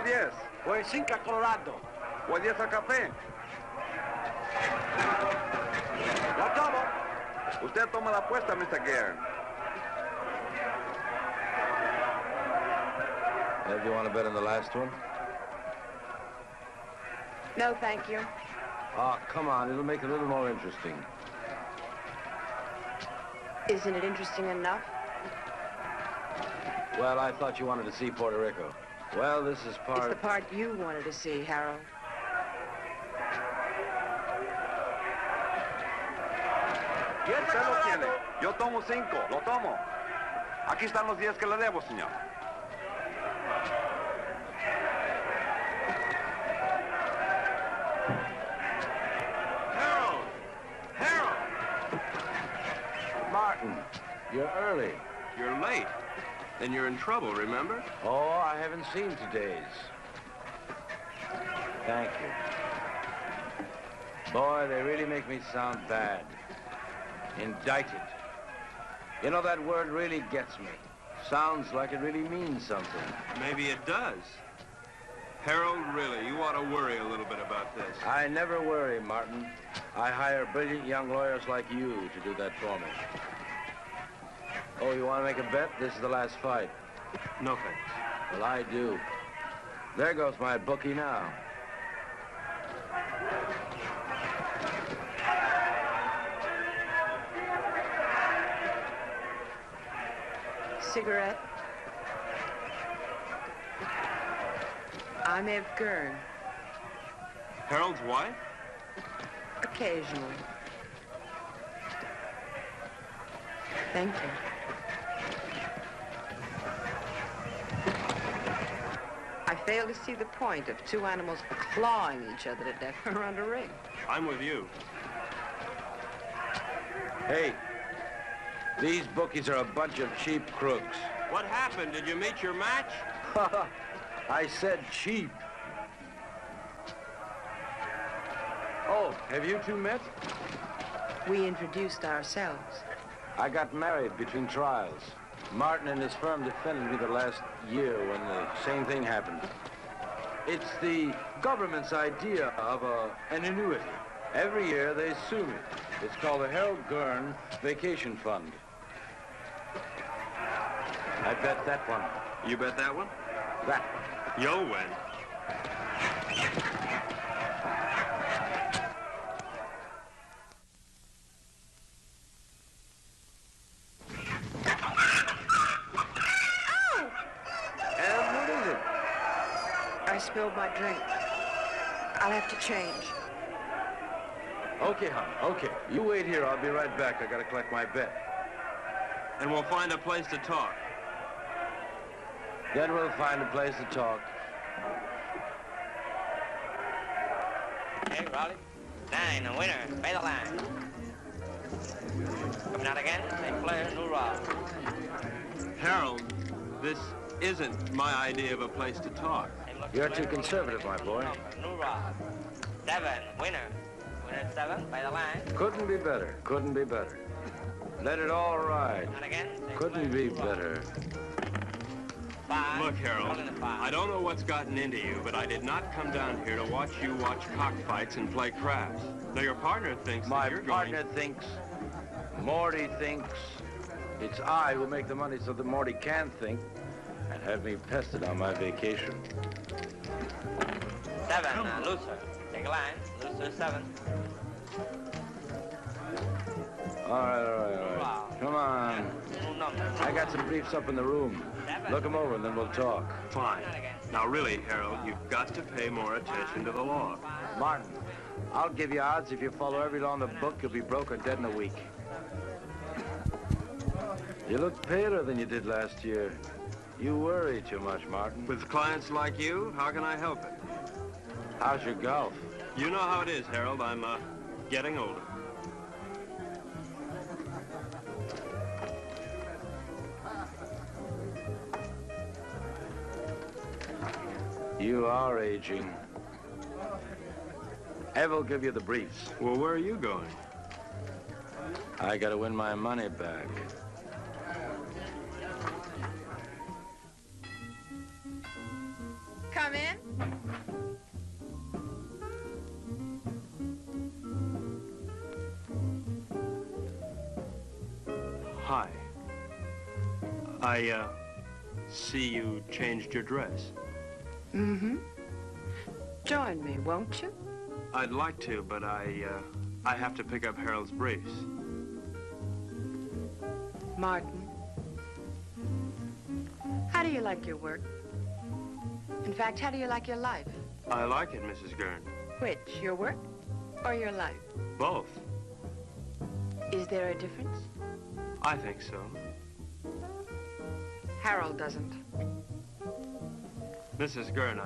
10? O el 5 a Colorado. O el 10 a café? Lo tomo. Usted toma la apuesta, Mr. Gare. Ed, you want to bet on the last one? No, thank you. Oh, come on. It'll make it a little more interesting. Isn't it interesting enough? Well, I thought you wanted to see Puerto Rico. Well, this is part... It's the part you wanted to see, Harold. Usted lo tiene. Yo tomo 5. Lo tomo. Aquí están los 10 que le debo, señor. Martin, you're early. You're late. Then you're in trouble, remember? Oh, I haven't seen today's. Thank you. Boy, they really make me sound bad. Indicted. You know, that word really gets me. Sounds like it really means something. Maybe it does. Harold, really, you ought to worry a little bit about this. I never worry, Martin. I hire brilliant young lawyers like you to do that for me. Oh, you want to make a bet? This is the last fight. No thanks. Well, I do. There goes my bookie now. Cigarette? I'm Eve Gurn. Harold's wife? Occasionally. Thank you. I fail to see the point of two animals clawing each other to death around a ring. I'm with you. Hey, these bookies are a bunch of cheap crooks. What happened? Did you meet your match? I said cheap. Oh, have you two met? We introduced ourselves. I got married between trials. Martin and his firm defended me the last year when the same thing happened. It's the government's idea of an annuity. Every year they sue me. It's called the Harold Gurn Vacation Fund. I bet that one. You bet that one? That one. You'll win. I spilled my drink. I'll have to change. Okay, hon, okay. You wait here. I'll be right back. I gotta collect my bet. And we'll find a place to talk. Then we'll find a place to talk. Hey, Raleigh. 9, a winner. Pay the line. Coming out again. St. Clair, new rod. Harold, this isn't my idea of a place to talk. You're too conservative, my boy. New rod. 7, winner. Winner 7, by the line. Couldn't be better. Couldn't be better. Let it all ride. Not again. Couldn't be better. 5. Look, Harold, I don't know what's gotten into you, but I did not come down here to watch you watch cockfights and play craps. Now, your partner thinks My that you're partner thinks, Morty thinks, it's I who make the money so that Morty can think and have me pested on my vacation. 7, looser. Take a line. Looser 7. All right. Come on. New number. I got some briefs up in the room. Look them over and then we'll talk. Fine. Now, really, Harold, you've got to pay more attention to the law. Martin, I'll give you odds if you follow every law in the book, you'll be broke or dead in a week. You look paler than you did last year. You worry too much, Martin. With clients like you, how can I help it? How's your golf? You know how it is, Harold. I'm, getting older. You are aging. Ev will give you the briefs. Well, where are you going? I gotta win my money back. Come in. Hi. I, see you changed your dress. Mm-hmm. Join me, won't you? I'd like to, but I have to pick up Harold's briefs. Martin, how do you like your work? In fact, how do you like your life? I like it, Mrs. Gurn. Which, your work or your life? Both. Is there a difference? I think so. Harold doesn't. Mrs. Gurn,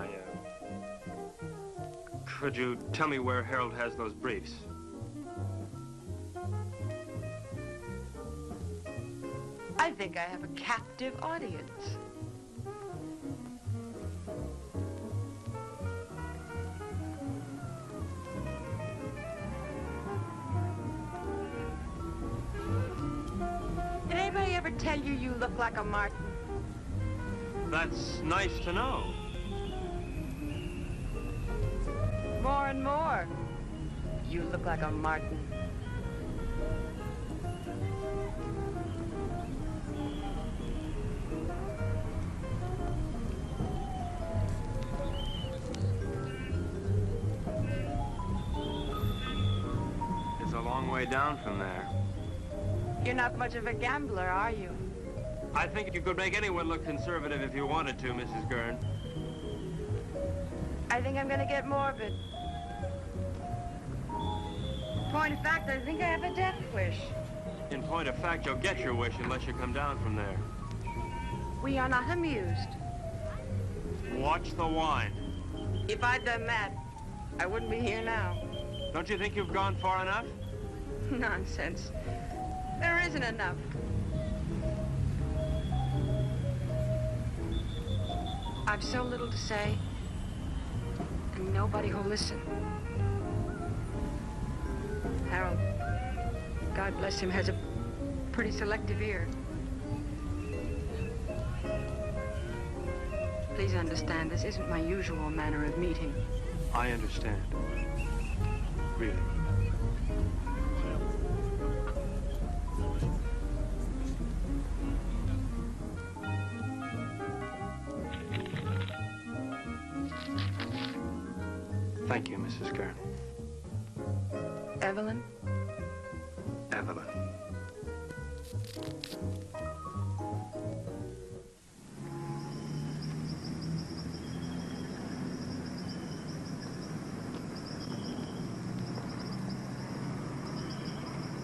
could you tell me where Harold has those briefs? I think I have a captive audience. Did anybody ever tell you you look like a Martin? That's nice to know. More and more. You look like a Martin. It's a long way down from there. You're not much of a gambler, are you? I think you could make anyone look conservative if you wanted to, Mrs. Gurn. I think I'm gonna get morbid. Point of fact, I think I have a death wish. In point of fact, you'll get your wish unless you come down from there. We are not amused. Watch the wine. If I'd done that, I wouldn't be here now. Don't you think you've gone far enough? Nonsense. There isn't enough. I've so little to say, and nobody who'll listen. Harold, God bless him, has a pretty selective ear. Please understand, this isn't my usual manner of meeting. I understand. Really. Thank you, Mrs. Gurn. Evelyn? Evelyn.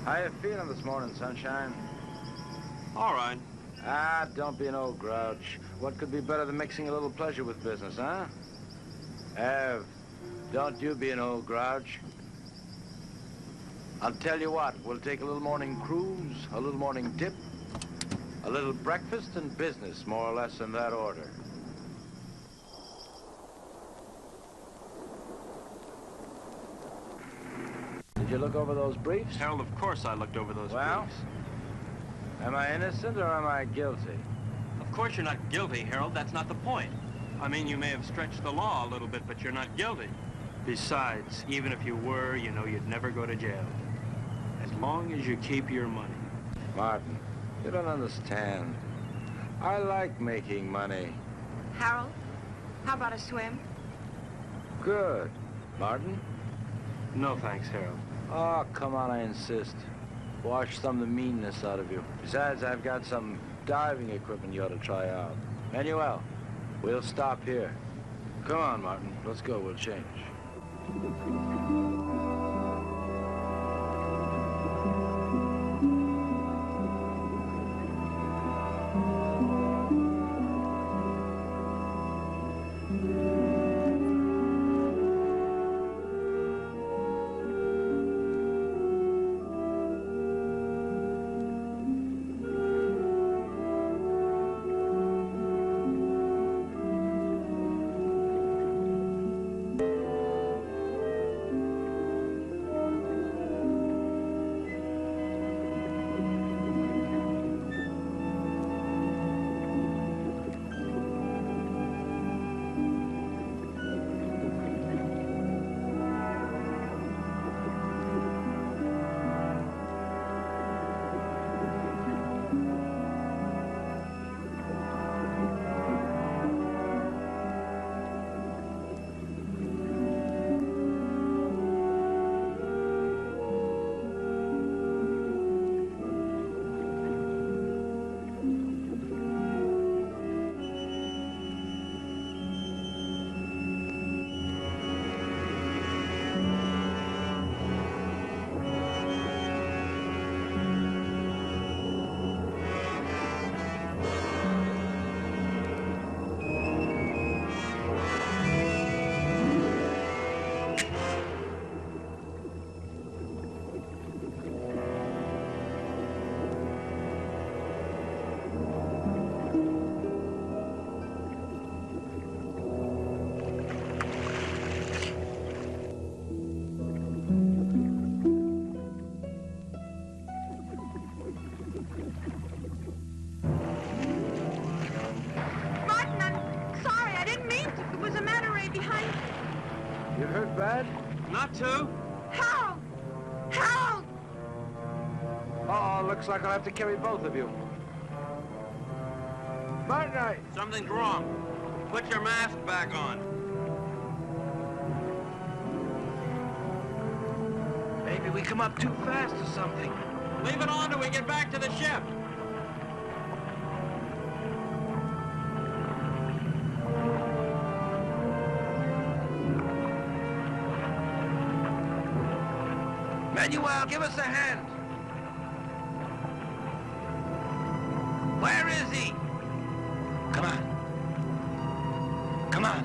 How you feeling this morning, sunshine? All right. Ah, don't be an old grouch. What could be better than mixing a little pleasure with business, huh? Ev, don't you be an old grouch. I'll tell you what, we'll take a little morning cruise, a little morning dip, a little breakfast and business, more or less in that order. Did you look over those briefs? Harold, of course I looked over those Well? briefs. Am I innocent or am I guilty? Of course you're not guilty, Harold. That's not the point. I mean, you may have stretched the law a little bit, but you're not guilty. Besides, even if you were, you know you'd never go to jail. As long as you keep your money. Martin, you don't understand. I like making money. Harold, how about a swim? Good. Martin? No thanks, Harold. Oh, come on, I insist. Wash some of the meanness out of you. Besides, I've got some diving equipment you ought to try out. Manuel, we'll stop here. Come on, Martin. Let's go. We'll change. bad? Not too. Harold! Harold! Oh, looks like I'll have to carry both of you. Martin, Something's wrong. Put your mask back on. maybe we come up too fast or something. Leave it on till we get back to the ship. Manuel, give us a hand. Where is he? Come on. Come on.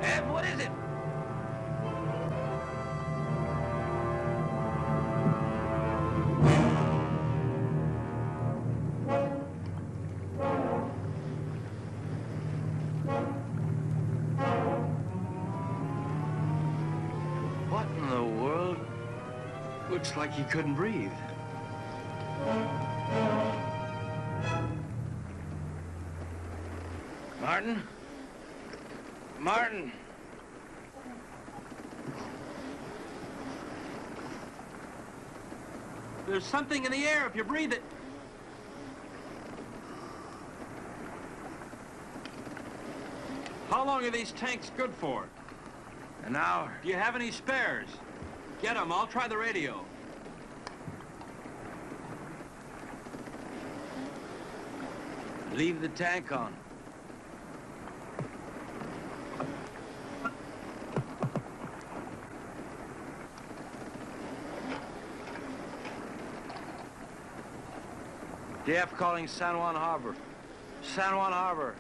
Ev, what is it? What in the world? Looks like he couldn't breathe. Martin? Martin! There's something in the air if you breathe it. How long are these tanks good for? An hour. Do you have any spares? Get them. I'll try the radio. Leave the tank on. DF calling San Juan Harbor. San Juan Harbor.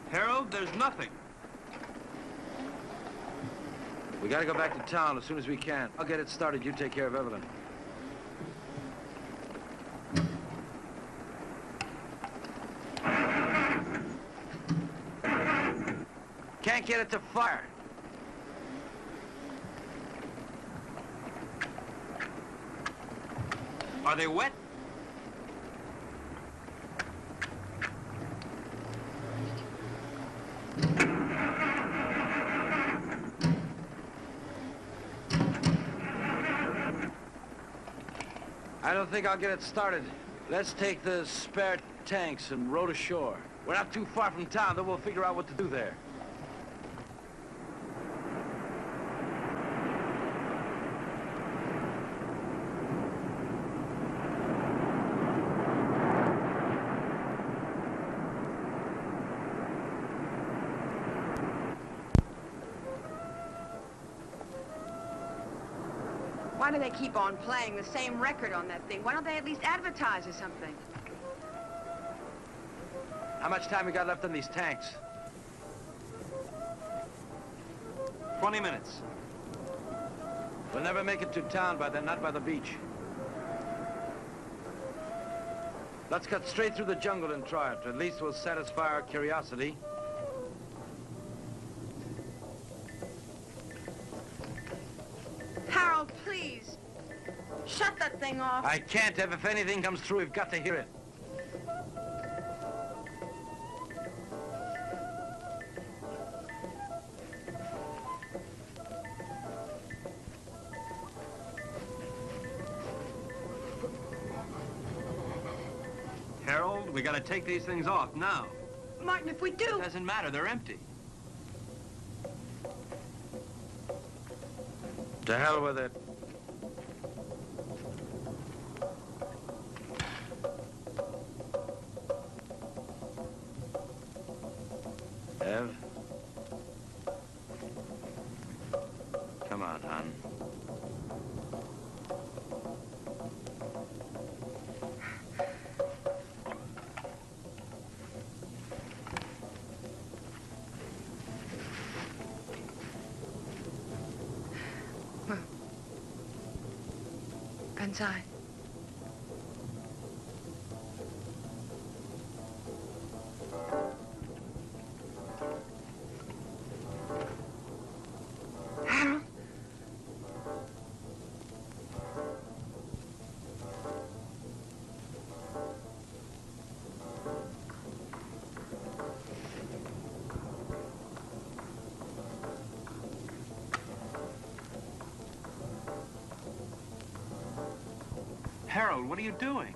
Harold, there's nothing. We gotta go back to town as soon as we can. I'll get it started. You take care of Evelyn. Can't get it to fire. Are they wet? I don't think I'll get it started. Let's take the spare tanks and row to shore. We're not too far from town, then we'll figure out what to do there. Why do they keep on playing the same record on that thing? Why don't they at least advertise or something? How much time we got left on these tanks? 20 minutes. We'll never make it to town by then, not by the beach. Let's cut straight through the jungle and try it. At least we'll satisfy our curiosity. Harold, please. Shut that thing off. I can't, Ev. If anything comes through, we've got to hear it. Harold, we gotta take these things off now. Martin, if we do... Doesn't matter, they're empty. To hell with it. Ev? Come on, hon. Inside. Harold? Harold, what are you doing?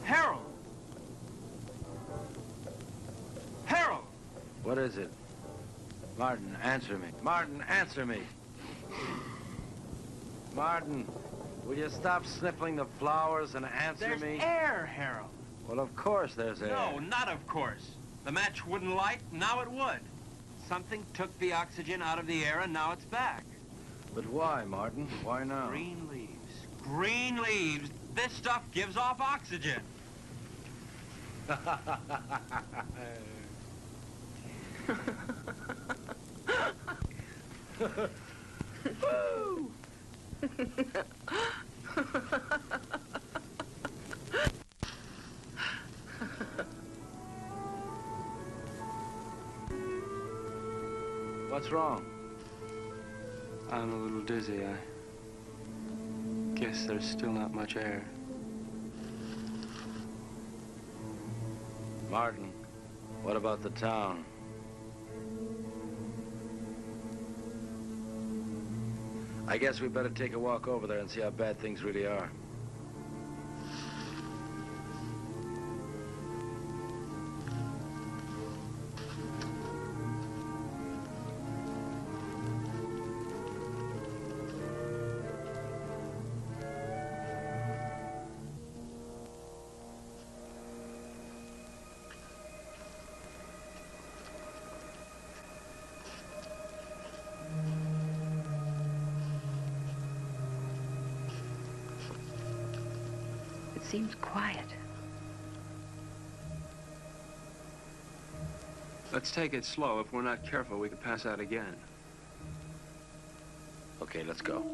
Harold! Harold! What is it? Martin, answer me. Martin, answer me. Martin, will you stop sniffling the flowers and answer me? There's air, Harold. Well, of course there's air. No, not of course. The match wouldn't light, now it would. Something took the oxygen out of the air, and now it's back. But why, Martin? Why now? Green leaves. Green leaves. This stuff gives off oxygen. Woo! What's wrong? I'm a little dizzy. I guess there's still not much air. Martin, what about the town? I guess we better take a walk over there and see how bad things really are. Seems quiet. Let's take it slow. If we're not careful, we could pass out again. Okay, let's go.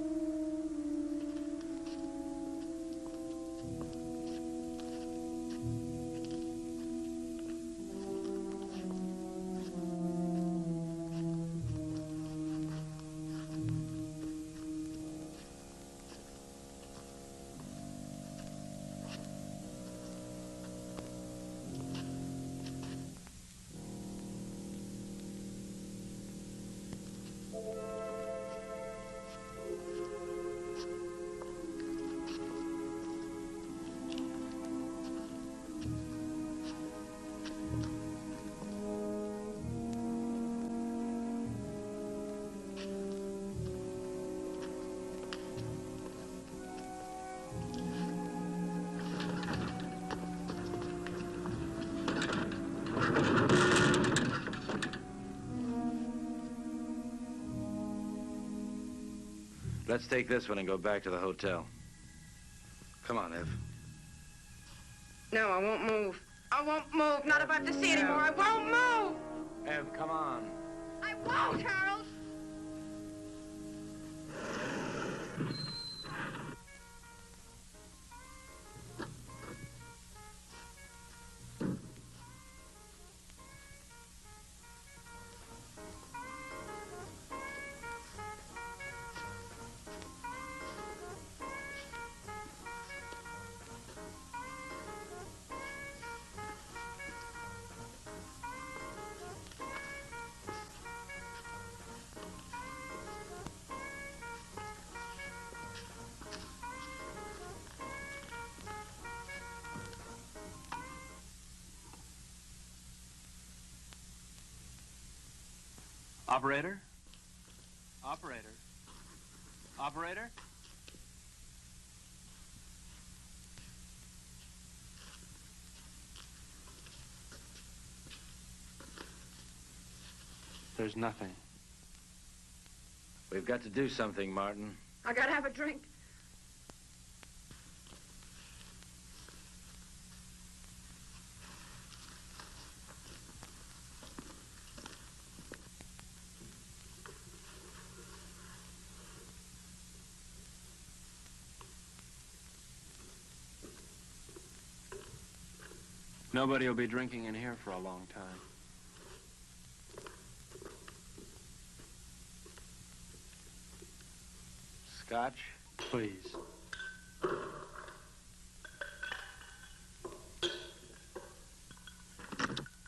Let's take this one and go back to the hotel. Come on, Ev. No, I won't move. I won't move. Not if I have to see anymore. I won't move. Ev, come on. I won't, Harold. Operator? Operator? Operator? There's nothing. We've got to do something, Martin. I gotta have a drink. Nobody will be drinking in here for a long time. Scotch? Please.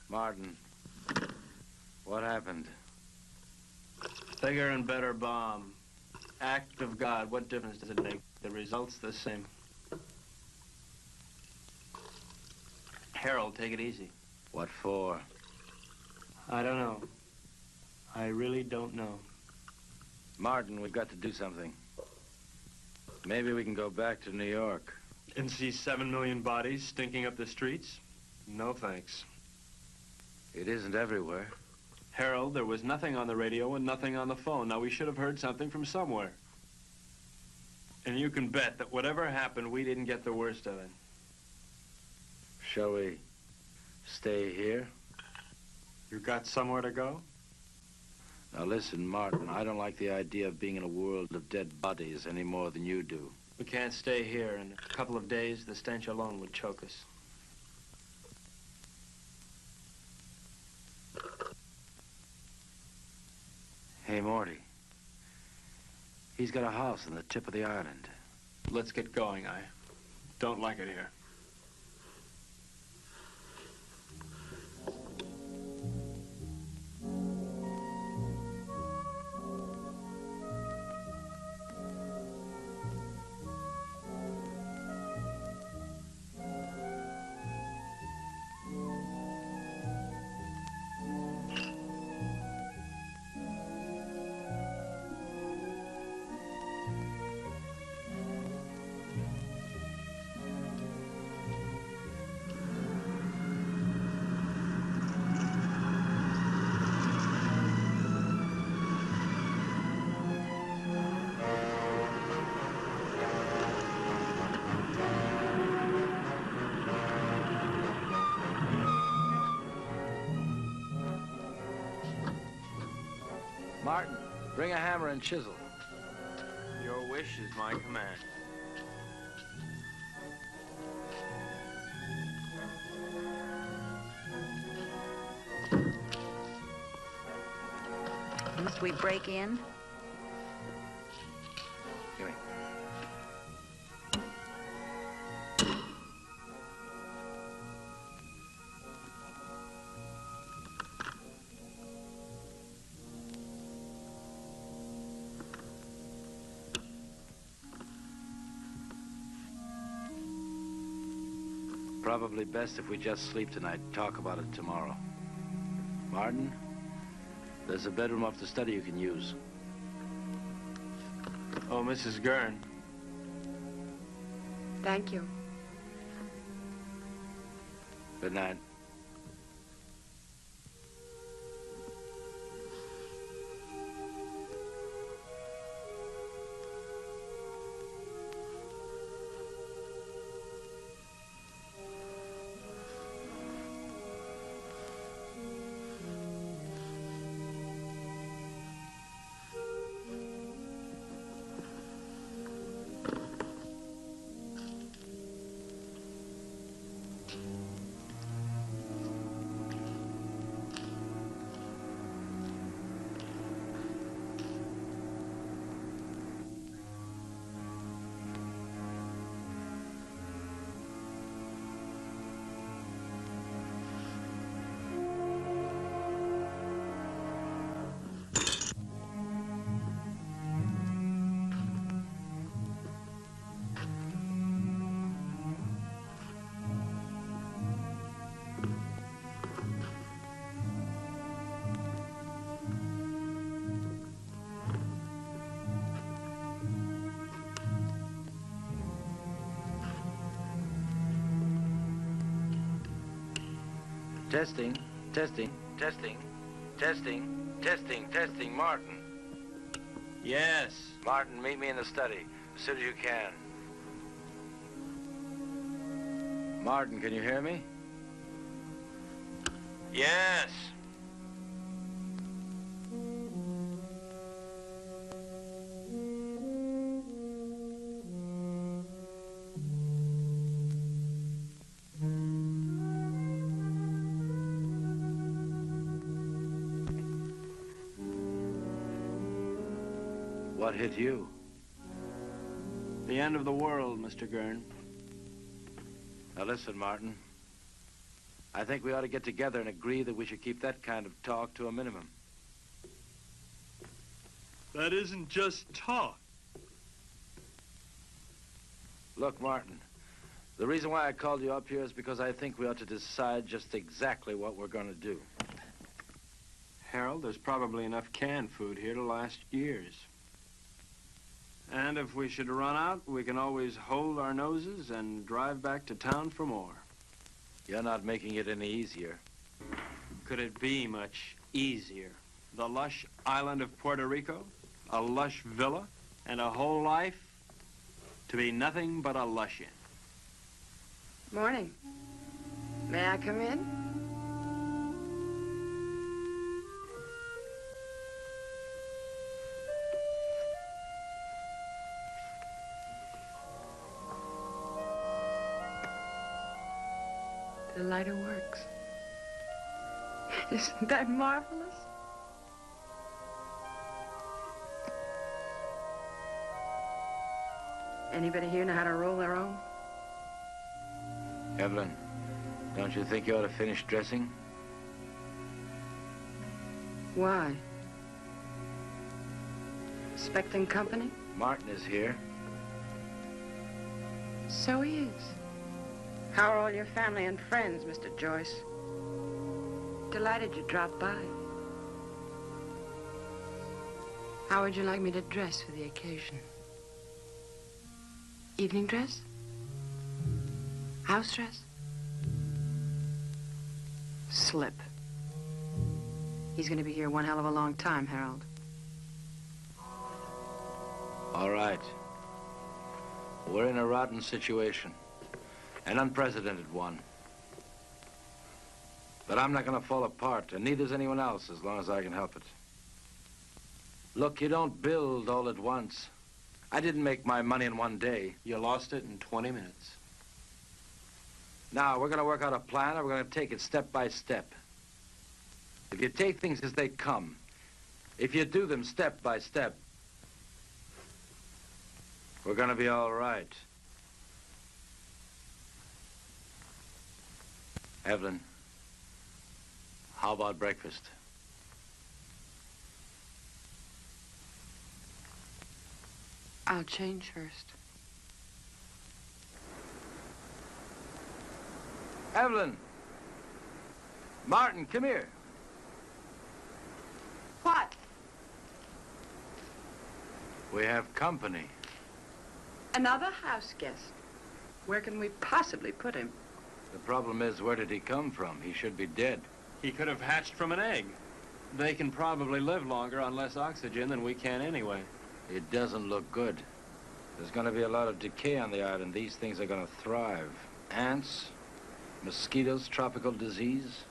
Martin, what happened? Bigger and better bomb. Act of God, what difference does it make? The result's the same. Harold, take it easy. What for? I don't know. I really don't know. Martin, we've got to do something. Maybe we can go back to New York. And see 7 million bodies stinking up the streets? No thanks. It isn't everywhere. Harold, there was nothing on the radio and nothing on the phone. Now, we should have heard something from somewhere. And you can bet that whatever happened, we didn't get the worst of it. Shall we stay here? You got somewhere to go? Now listen, Martin, I don't like the idea of being in a world of dead bodies any more than you do. We can't stay here. In a couple of days, the stench alone would choke us. Hey, Morty. He's got a house on the tip of the island. Let's get going. I don't like it here. Martin, bring a hammer and chisel. Your wish is my command. Must we break in? Give me. Probably best if we just sleep tonight and talk about it tomorrow. Martin, there's a bedroom off the study you can use. Oh, Mrs. Gurn. Thank you. Good night. Testing, testing, testing, testing, testing, testing. Martin. Yes. Martin, meet me in the study as soon as you can. Martin, can you hear me? Yes. What hit you? The end of the world, Mr. Gurn. Now listen, Martin. I think we ought to get together and agree that we should keep that kind of talk to a minimum. That isn't just talk. Look, Martin, the reason why I called you up here is because I think we ought to decide just exactly what we're going to do. Harold, there's probably enough canned food here to last years. And if we should run out, we can always hold our noses and drive back to town for more. You're not making it any easier. Could it be much easier? The lush island of Puerto Rico, a lush villa, and a whole life to be nothing but a lush-in. Morning. May I come in? The lighter works. Isn't that marvelous? Anybody here know how to roll their own? Evelyn, don't you think you ought to finish dressing? Why? Expecting company? Martin is here. So he is. How are all your family and friends, Mr. Joyce? Delighted you dropped by. How would you like me to dress for the occasion? Evening dress? House dress? Slip. He's going to be here one hell of a long time, Harold. All right. We're in a rotten situation. An unprecedented one. But I'm not going to fall apart, and neither's anyone else as long as I can help it. Look, you don't build all at once. I didn't make my money in one day. You lost it in 20 minutes. Now, we're going to work out a plan, and we're going to take it step by step. If you take things as they come, if you do them step by step, we're going to be all right. Evelyn, how about breakfast? I'll change first. Evelyn! Martin, come here. What? We have company. Another house guest. Where can we possibly put him? The problem is, where did he come from? He should be dead. He could have hatched from an egg. They can probably live longer on less oxygen than we can anyway. It doesn't look good. There's going to be a lot of decay on the island. These things are going to thrive. Ants, mosquitoes, tropical disease.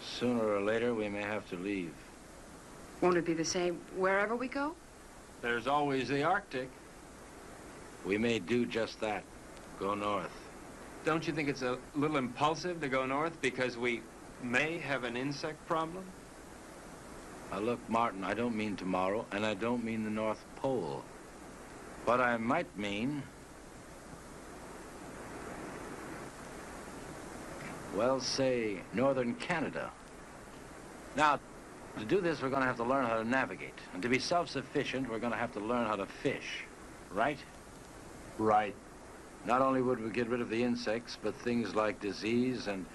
Sooner or later, we may have to leave. Won't it be the same wherever we go? There's always the Arctic. We may do just that. Go north. Don't you think it's a little impulsive to go north because we may have an insect problem? Now look, Martin, I don't mean tomorrow, and I don't mean the North Pole. But I might mean, well, say, northern Canada. Now, to do this, we're going to have to learn how to navigate. And to be self-sufficient, we're going to have to learn how to fish. Right? Right. Not only would we get rid of the insects, but things like disease and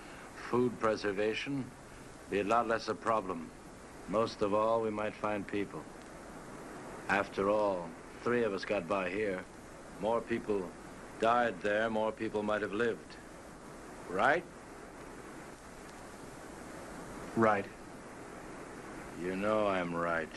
food preservation be a lot less a problem. Most of all, we might find people. After all, 3 of us got by here. More people died there, more people might have lived. Right? Right. You know I'm right.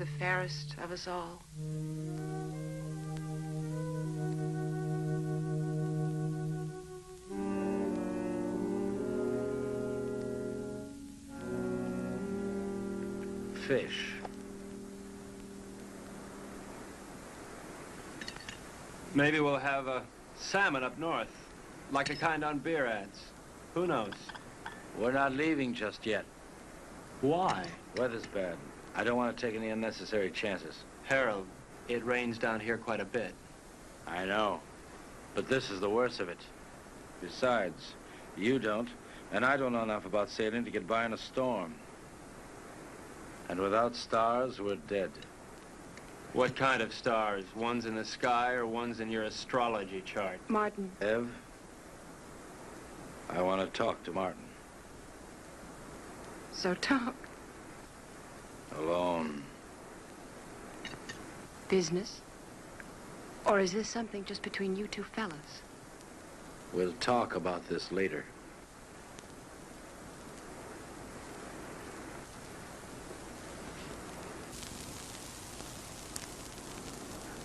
the fairest of us all. Fish. Maybe we'll have a salmon up north, like the kind on beer ads. Who knows? We're not leaving just yet. Why? Weather's bad. I don't want to take any unnecessary chances. Harold, it rains down here quite a bit. I know, but this is the worst of it. Besides, you don't, and I don't know enough about sailing to get by in a storm. And without stars, we're dead. What kind of stars? Ones in the sky or ones in your astrology chart? Martin. Ev, I want to talk to Martin. So talk. Alone. Business? Or is this something just between you two fellas? We'll talk about this later.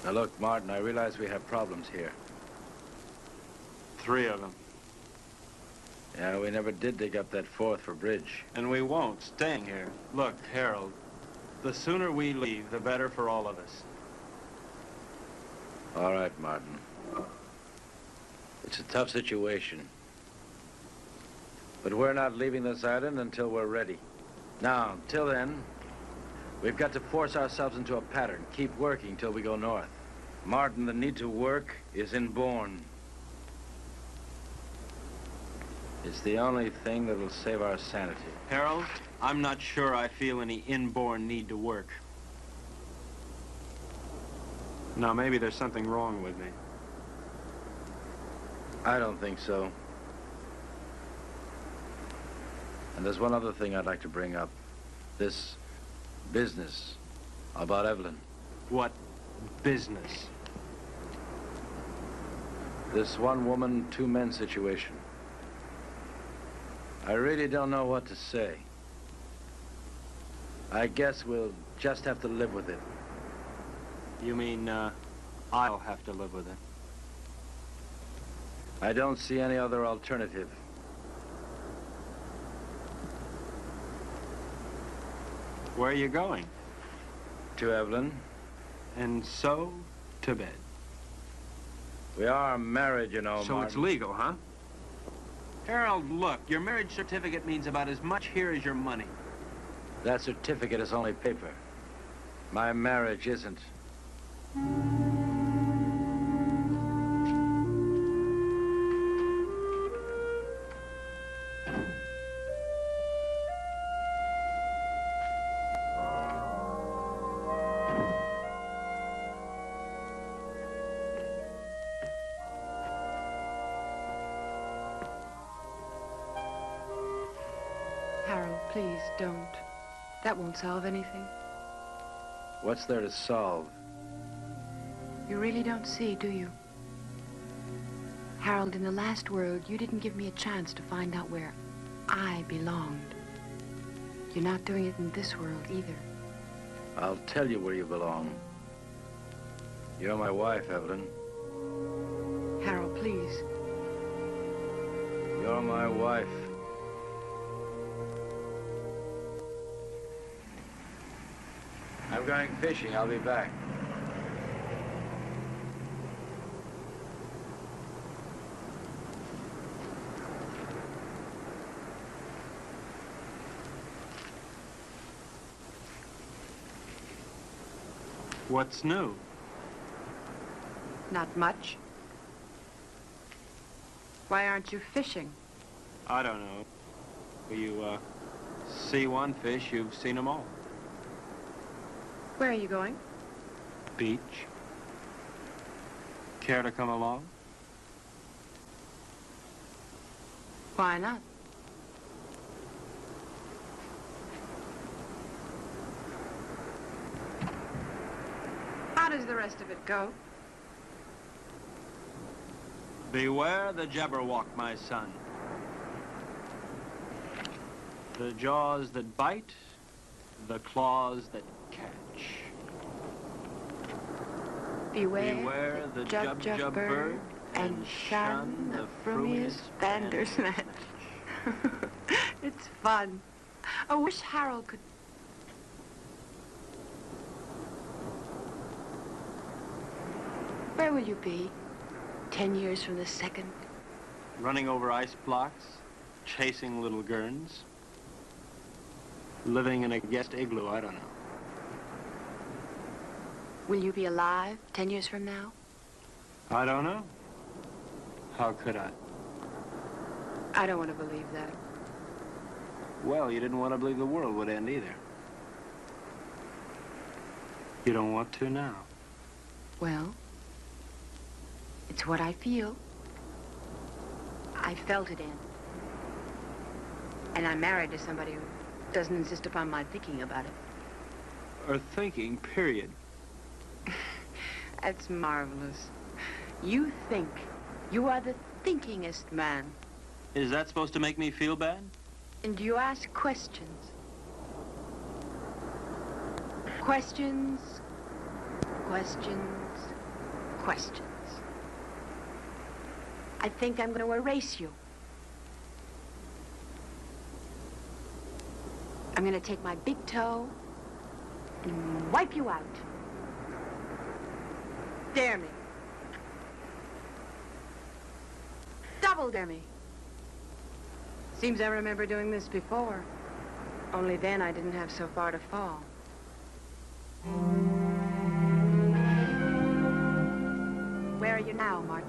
Now look, Martin, I realize we have problems here. 3 of them. Yeah, we never did dig up that 4th for bridge. And we won't, staying here. Look, Harold, the sooner we leave, the better for all of us. All right, Martin. It's a tough situation. But we're not leaving this island until we're ready. Now, until then, we've got to force ourselves into a pattern, keep working till we go north. Martin, the need to work is inborn. It's the only thing that'll save our sanity. Harold, I'm not sure I feel any inborn need to work. Now, maybe there's something wrong with me. I don't think so. And there's one other thing I'd like to bring up. This business about Evelyn. What business? This 1 woman, 2 men situation. I really don't know what to say. I guess we'll just have to live with it. You mean, I'll have to live with it? I don't see any other alternative. Where are you going? To Evelyn. And so, to bed. We are married, you know, So Martin. it's legal, huh? Harold, look, your marriage certificate means about as much here as your money. That certificate is only paper. My marriage isn't. Harold, please, don't. That won't solve anything. What's there to solve? You really don't see, do you? Harold, in the last world, you didn't give me a chance to find out where I belonged. You're not doing it in this world either. I'll tell you where you belong. You're my wife, Evelyn. Harold, please. You're my wife. I'm going fishing. I'll be back. What's new? Not much. Why aren't you fishing? I don't know. You, see one fish, you've seen them all. Where are you going? Beach. Care to come along? Why not? How does the rest of it go? Beware the Jabberwock, my son. The jaws that bite, the claws that catch. Beware the jub bird and shun the frumious bandersnatch. It's fun. I wish Harold could... Where will you be 10 years from the second? Running over ice blocks, chasing little gurns, living in a guest igloo, I don't know. Will you be alive 10 years from now? I don't know. How could I? I don't want to believe that. Well, you didn't want to believe the world would end either. You don't want to now. Well, it's what I feel. I felt it in. And I'm married to somebody who doesn't insist upon my thinking about it. Or thinking, period. That's marvelous. You think. You are the thinkingest man. Is that supposed to make me feel bad? And you ask questions. Questions, questions, questions. I think I'm going to erase you. I'm going to take my big toe and wipe you out. Dare me. Double dare me. Seems I remember doing this before. Only then I didn't have so far to fall. Where are you now, Martin?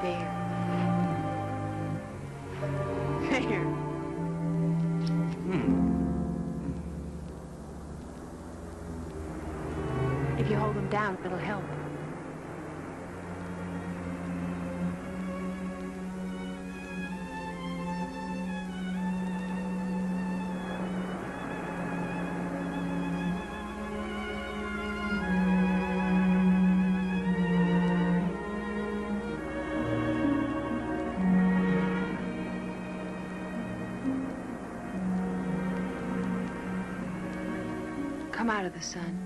There. There. If you hold them down, it'll help. Come out of the sun.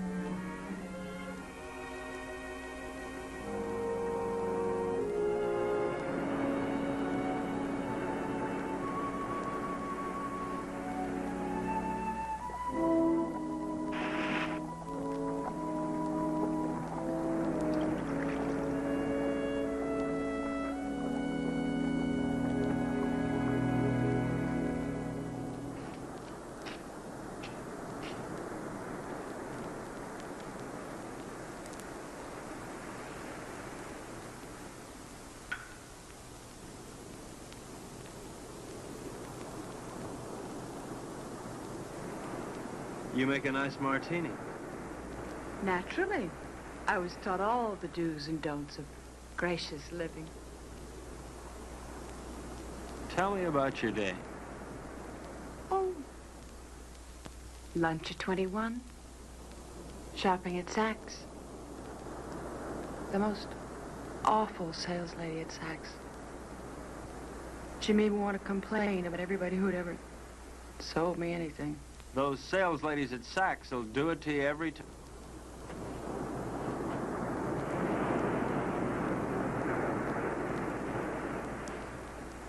You make a nice martini. Naturally. I was taught all the do's and don'ts of gracious living. Tell me about your day. Oh. Lunch at 21. Shopping at Saks. The most awful sales lady at Saks. She made me want to complain about everybody who'd ever sold me anything. Those sales ladies at Saks will do it to you every time.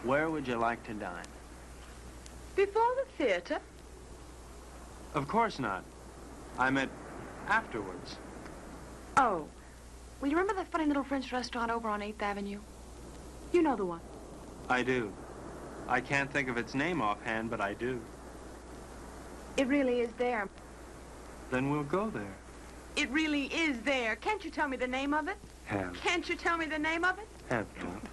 Where would you like to dine? Before the theater? Of course not. I meant afterwards. Oh. Well, you remember that funny little French restaurant over on 8th Avenue? You know the one. I do. I can't think of its name offhand, but I do. It really is there. Then we'll go there. It really is there. Can't you tell me the name of it? Have. Can't you tell me the name of it? Have not.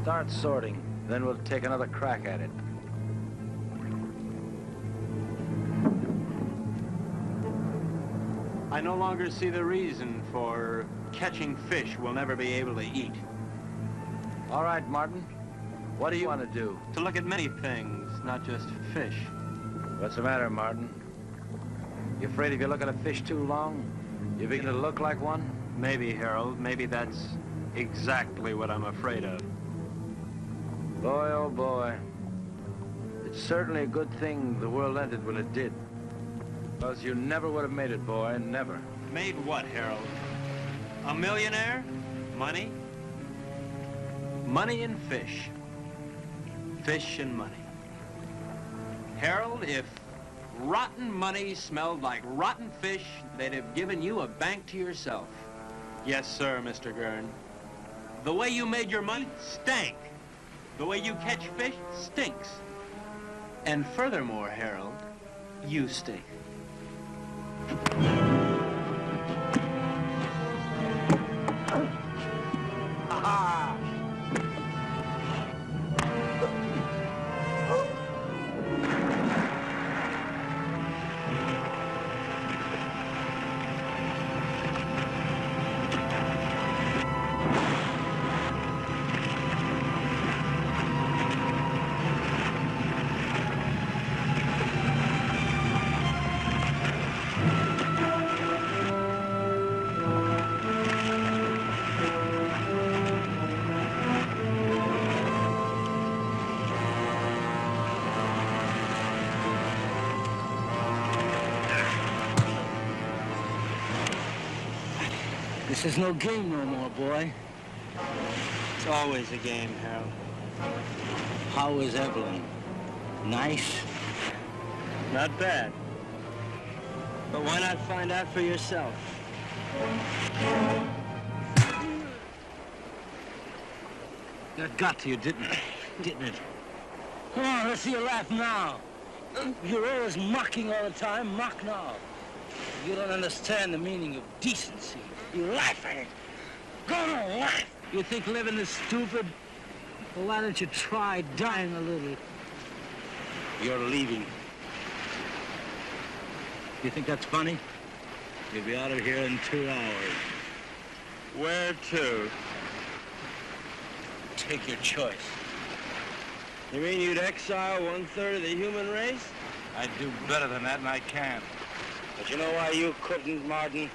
Start sorting, then we'll take another crack at it. I no longer see the reason for catching fish we'll never be able to eat. All right, Martin. What do you want to do? To look at many things, not just fish. What's the matter, Martin? You afraid if you look at a fish too long, you begin to look like one? Maybe, Harold. Maybe that's exactly what I'm afraid of. Boy, oh boy. It's certainly a good thing the world ended when it did. Because you never would have made it, boy, never. Made what, Harold? A millionaire? Money? Money and fish. Fish and money. Harold, if rotten money smelled like rotten fish, they'd have given you a bank to yourself. Yes, sir, Mr. Gurn. The way you made your money stank. The way you catch fish stinks. And furthermore, Harold, you stink. This is no game no more, boy. It's always a game, Harold. How is Evelyn? Nice? Not bad. But why not find out for yourself? That got to you, didn't it? Didn't it? Come on, let's see you laugh now. You're always mocking all the time. Mock now. You don't understand the meaning of decency. You laugh at it. Go on, laugh. You think living is stupid? Well, why don't you try dying a little? You're leaving. You think that's funny? You'll be out of here in 2 hours. Where to? Take your choice. You mean you'd exile 1/3 of the human race? I'd do better than that, and I can't. But you know why you couldn't, Martin?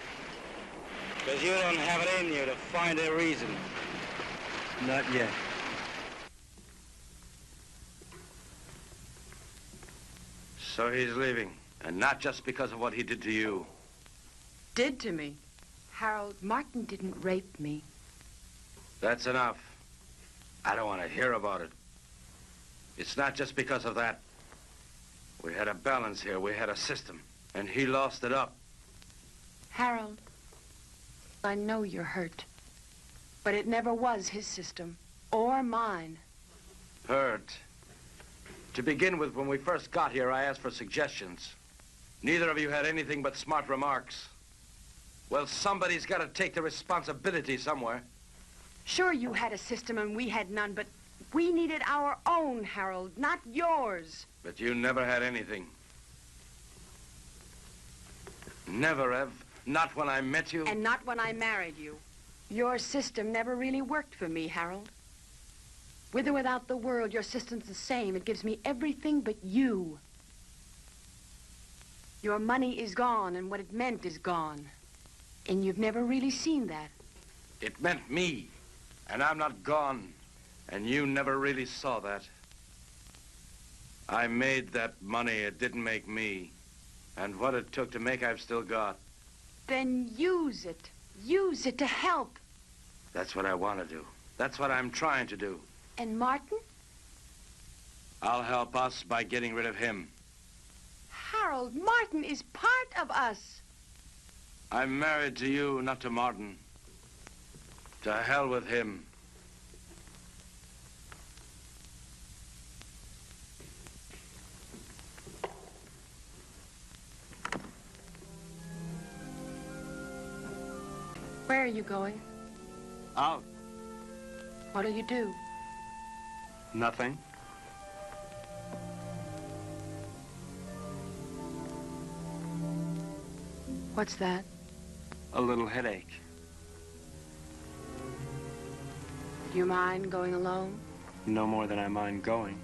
Because you don't have it in you to find a reason. Not yet. So he's leaving, and not just because of what he did to you. Did to me. Harold, Martin didn't rape me. That's enough. I don't want to hear about it. It's not just because of that. We had a balance here. We had a system, and he lost it up. Harold, I know you're hurt, but it never was his system or mine. Hurt. To begin with, when we first got here, I asked for suggestions. Neither of you had anything but smart remarks. Well, somebody's got to take the responsibility somewhere. Sure, you had a system and we had none, but we needed our own, Harold, not yours. But you never had anything. Never, Ev. Not when I met you. And not when I married you. Your system never really worked for me, Harold. With or without the world, your system's the same. It gives me everything but you. Your money is gone, and what it meant is gone. And you've never really seen that. It meant me, and I'm not gone. And you never really saw that. I made that money. It didn't make me. And what it took to make, I've still got. Then use it. Use it to help. That's what I want to do. That's what I'm trying to do. And Martin? I'll help us by getting rid of him. Harold, Martin is part of us. I'm married to you, not to Martin. To hell with him. Where are you going? Out. What'll you do? Nothing. What's that? A little headache. Do you mind going alone? No more than I mind going.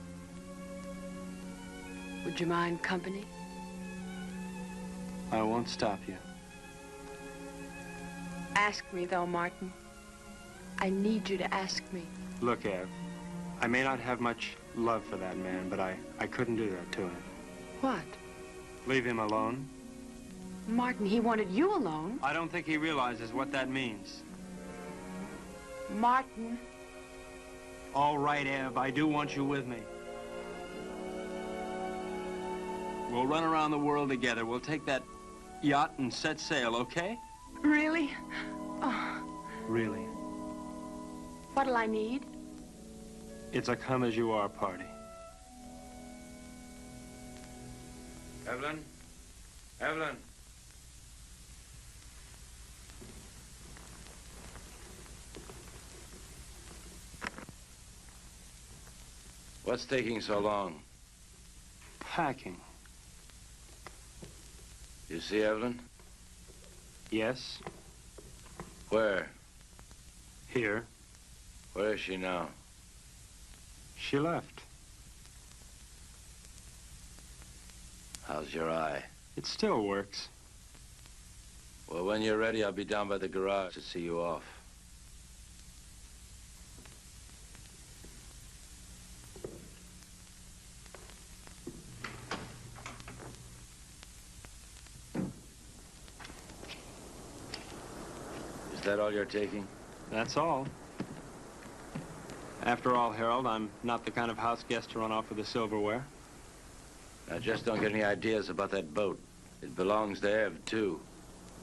Would you mind company? I won't stop you. Ask me, though, Martin. I need you to ask me. Look, Ev, I may not have much love for that man, but I couldn't do that to him. What? Leave him alone? Martin, he wanted you alone. I don't think he realizes what that means. Martin. All right, Ev, I do want you with me. We'll run around the world together. We'll take that yacht and set sail, okay? Really? Oh. Really. What'll I need? It's a come-as-you-are party. Evelyn? Evelyn? What's taking so long? Packing. You see Evelyn? Yes? Where? Here. Where is she now? She left. How's your eye? It still works. Well, when you're ready, I'll be down by the garage to see you off. Is that all you're taking? That's all. After all, Harold, I'm not the kind of house guest to run off with the silverware. Now, just don't get any ideas about that boat. It belongs to Ev, too.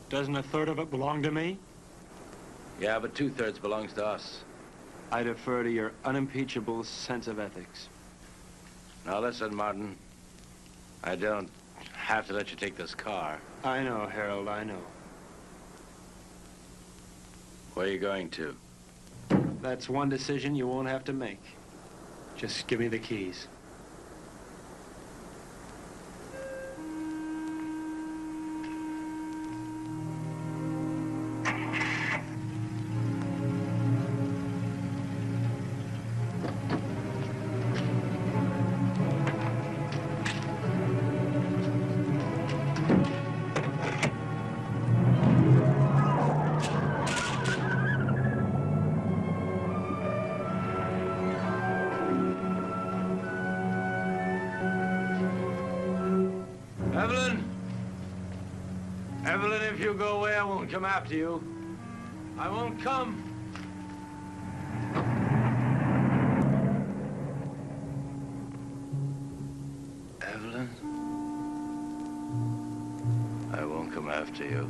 Doesn't a third of it belong to me? Yeah, but 2/3 belongs to us. I defer to your unimpeachable sense of ethics. Now, listen, Martin. I don't have to let you take this car. I know, Harold, I know. Where are you going to? That's one decision you won't have to make. Just give me the keys. Evelyn! Evelyn, if you go away, I won't come after you. I won't come. Evelyn? I won't come after you.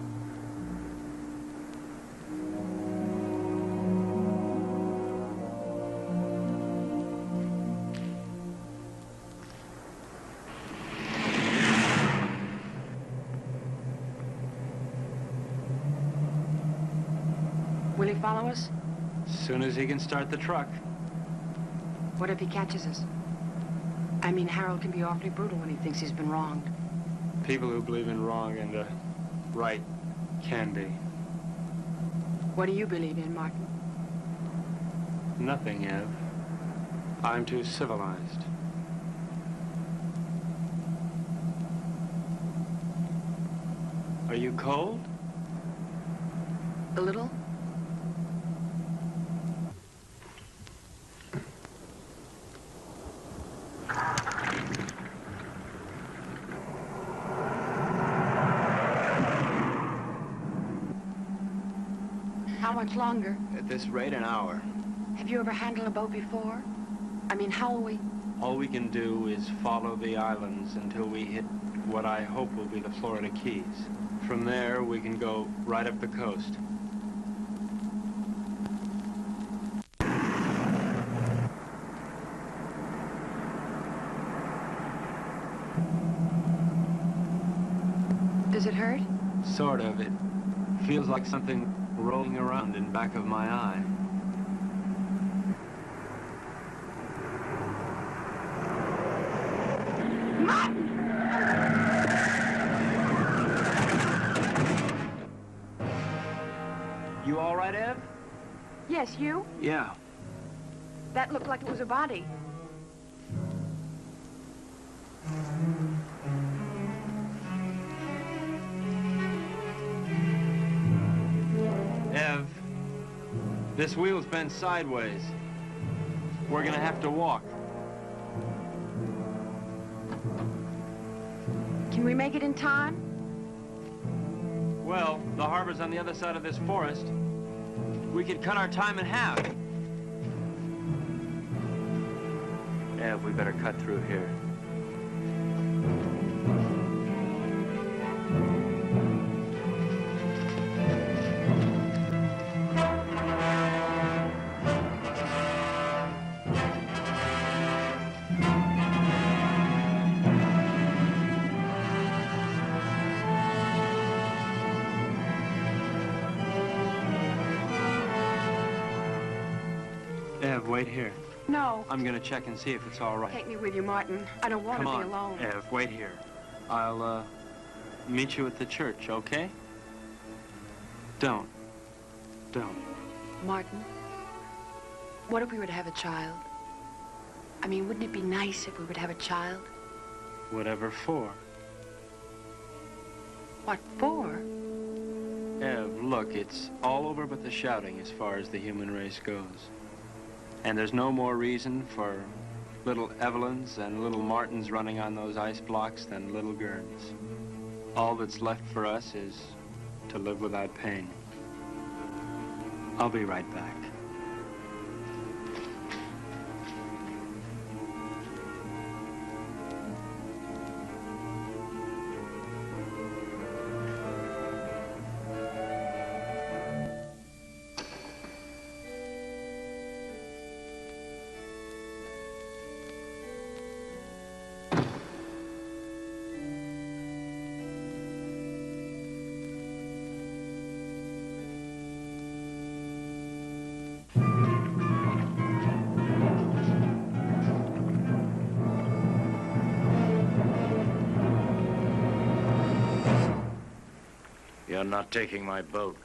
Will he follow us? As soon as he can start the truck. What if he catches us? I mean, Harold can be awfully brutal when he thinks he's been wronged. People who believe in wrong and right can be. What do you believe in, Martin? Nothing, Ev. I'm too civilized. Are you cold? A little? How much longer? At this rate, an hour. Have you ever handled a boat before? I mean, how will we? All we can do is follow the islands until we hit what I hope will be the Florida Keys. From there, we can go right up the coast. Does it hurt? Sort of. It feels like something rolling around in back of my eye. You all right, Ev? Yes, you? Yeah. That looked like it was a body. Ev, this wheel's bent sideways. We're gonna have to walk. Can we make it in time? Well, the harbor's on the other side of this forest. We could cut our time in half. Ev, we better cut through here. Ev, wait here. No. I'm gonna check and see if it's all right. Take me with you, Martin. I don't want to be alone. Ev, wait here. I'll, meet you at the church, okay? Don't. Martin, what if we were to have a child? I mean, wouldn't it be nice if we would have a child? Whatever for. What for? Ev, look, it's all over but the shouting as far as the human race goes. And there's no more reason for little Evelyns and little Martins running on those ice blocks than little Gerns. All that's left for us is to live without pain. I'll be right back. You're not taking my boat.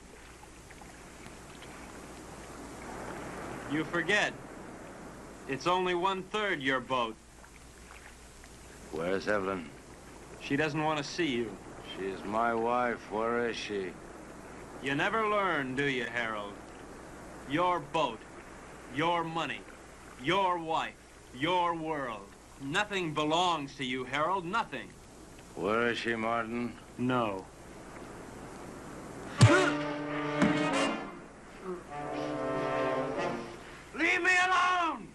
You forget. It's only 1/3 your boat. Where's Evelyn? She doesn't want to see you. She's my wife. Where is she? You never learn, do you, Harold? Your boat, your money, your wife, your world. Nothing belongs to you, Harold, nothing. Where is she, Martin? No. Leave me alone!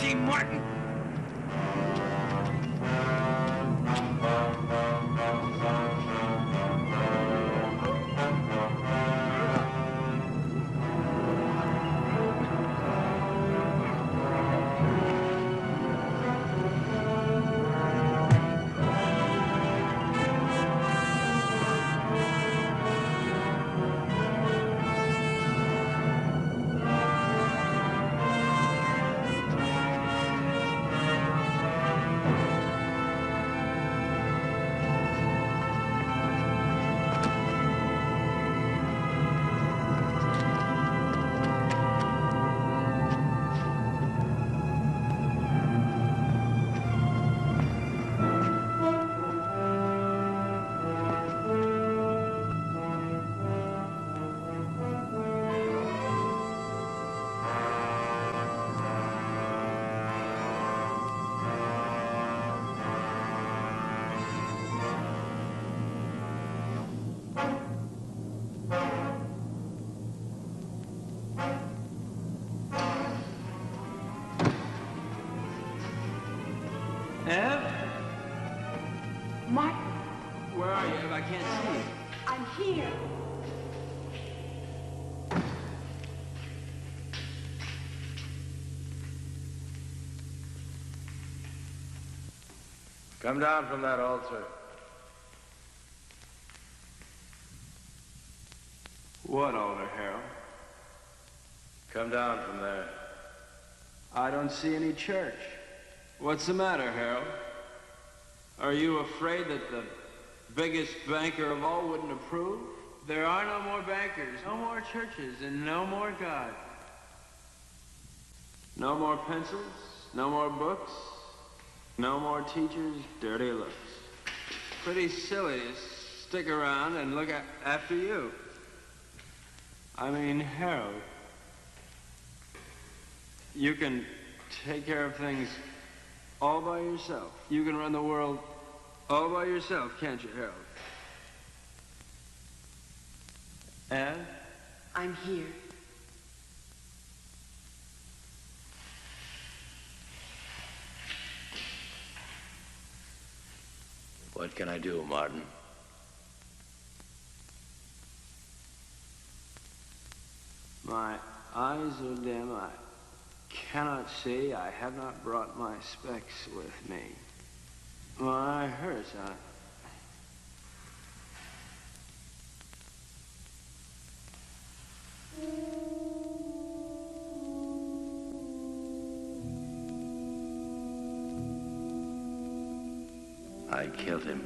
cheap, Martin. Ev? Martin, Where are you, Ev? I can't see you. I'm here. Come down from that altar. What altar, Harold? Come down from there. I don't see any church. What's the matter, Harold? Are you afraid that the biggest banker of all wouldn't approve? There are no more bankers, no more churches, and no more God. No more pencils, no more books, no more teachers' dirty looks. Pretty silly to stick around and look after you. I mean, Harold, you can take care of things all by yourself. You can run the world all by yourself, can't you, Harold? Ev? I'm here. What can I do, Martin? My eyes are dim. I cannot see. I have not brought my specs with me. My eye hurts. I killed him.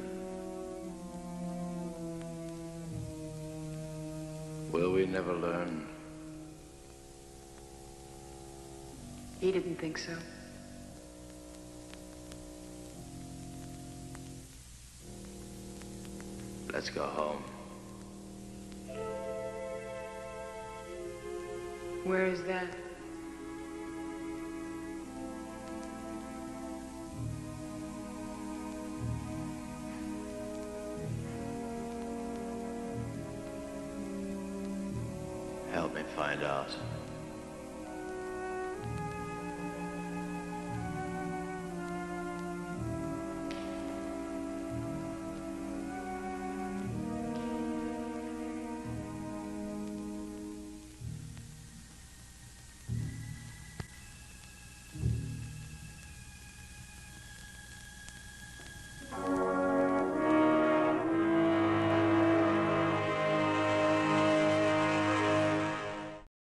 Will we never learn? He didn't think so. Let's go home. Where is that? Help me find out.